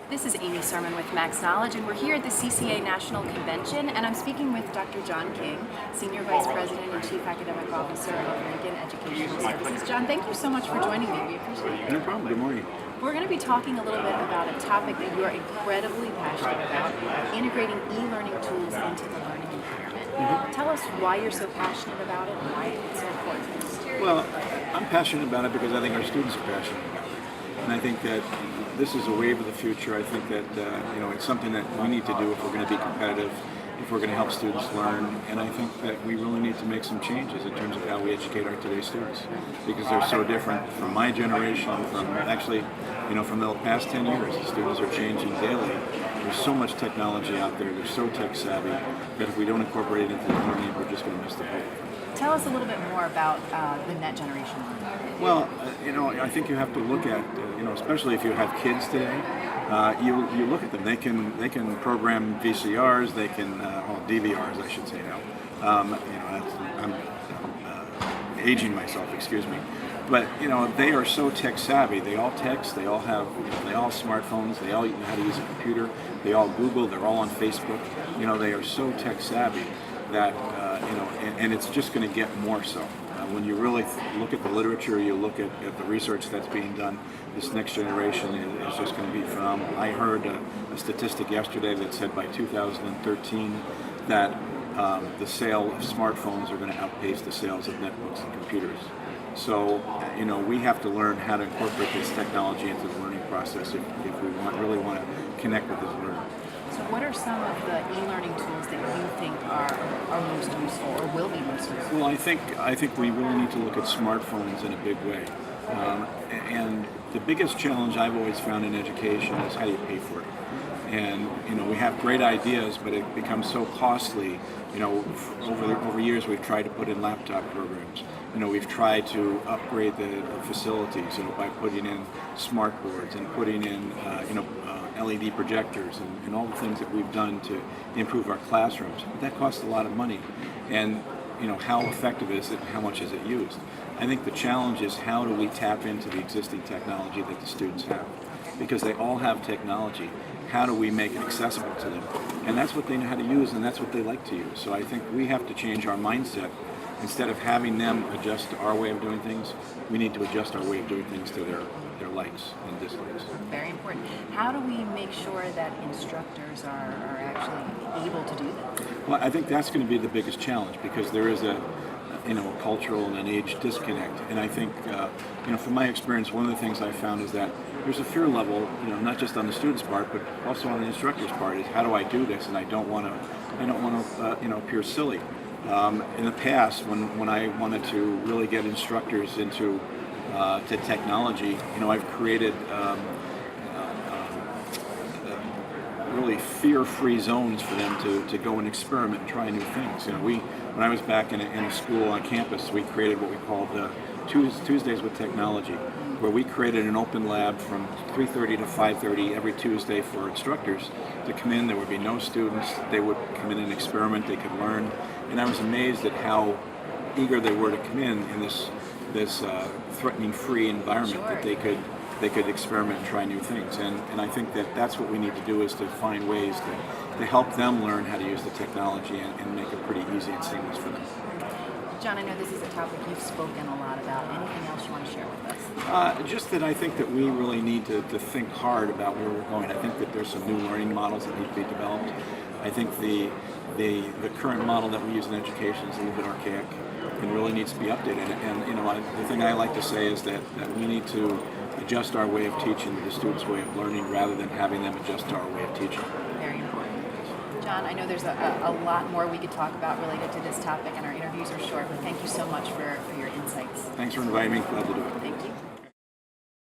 This is Amy Sermon with Max Knowledge, and we're here at the CCA National Convention, and I'm speaking with Dr. John King, Senior Vice President and Chief Academic Officer of Lincoln Educational Services. John, thank you so much for joining me. We appreciate it. No problem. Good morning. We're going to be talking a little bit about a topic that you are incredibly passionate about, integrating e-learning tools into the learning environment. Tell us why you're so passionate about it and why it's so important. Well, I'm passionate about it because I think our students are passionate about it. And I think that this is a wave of the future. I think that it's something that we need to do if we're going to be competitive, if we're going to help students learn. And I think that we really need to make some changes in terms of how we educate our today's students, because they're so different from my generation, from the past 10 years. The students are changing daily. There's so much technology out there. They're so tech savvy that if we don't incorporate it into the learning, we're just going to miss the boat. Tell us a little bit more about the net generation. Well, I think you have to look at, especially if you have kids today, you look at them. They can program VCRs, they can, DVRs, I should say now. I'm aging myself, excuse me. But they are so tech savvy. They all text. They all have smartphones. They all know how to use a computer. They all Google. They're all on Facebook. They are so tech savvy that and it's just going to get more so. When you really look at the literature, you look at the research that's being done, this next generation is just going to be phenomenal. I heard a statistic yesterday that said by 2013 that the sale of smartphones are going to outpace the sales of netbooks and computers. So, we have to learn how to incorporate this technology into the learning process if we really want to connect with this learner. So what are some of the e-learning tools that you think are most useful or will be most useful? Well, I think we really need to look at smartphones in a big way. And the biggest challenge I've always found in education is how do you pay for it? And we have great ideas, but it becomes so costly. Over years we've tried to put in laptop programs. We've tried to upgrade the facilities, by putting in smart boards and putting in, LED projectors and all the things that we've done to improve our classrooms. But that costs a lot of money. And, how effective is it? How much is it used? I think the challenge is how do we tap into the existing technology that the students have? Because they all have technology. How do we make it accessible to them? And that's what they know how to use, and that's what they like to use. So I think we have to change our mindset. Instead of having them adjust to our way of doing things, we need to adjust our way of doing things to their likes and dislikes. Very important. How do we make sure that instructors are actually able to do that? Well, I think that's going to be the biggest challenge, because there is a cultural and an age disconnect. And I think, from my experience, one of the things I found is that there's a fear level, not just on the student's part, but also on the instructor's part. Is how do I do this? And I don't want to appear silly. In the past, when I wanted to really get instructors into to technology, I've created really fear-free zones for them to go and experiment and try new things. When I was back in a school on campus, we created what we called Tuesdays with Technology, where we created an open lab from 3:30 to 5:30 every Tuesday for instructors to come in. There would be no students. They would come in and experiment. They could learn. And I was amazed at how eager they were to come in this threatening-free environment. Sure. That they could experiment and try new things. And I think that that's what we need to do, is to find ways to help them learn how to use the technology and make it pretty easy and seamless for them. John, I know this is a topic you've spoken a lot about. Anything else you want to share with us? Just that I think that we really need to think hard about where we're going. I think that there's some new learning models that need to be developed. I think the current model that we use in education is a little bit archaic and really needs to be updated. And the thing I like to say is that we need to adjust our way of teaching to the students' way of learning, rather than having them adjust to our way of teaching. Very important. John, I know there's a lot more we could talk about related to this topic, and our interviews are short, but thank you so much for your insights. Thanks for inviting me. Glad to do it. Thank you.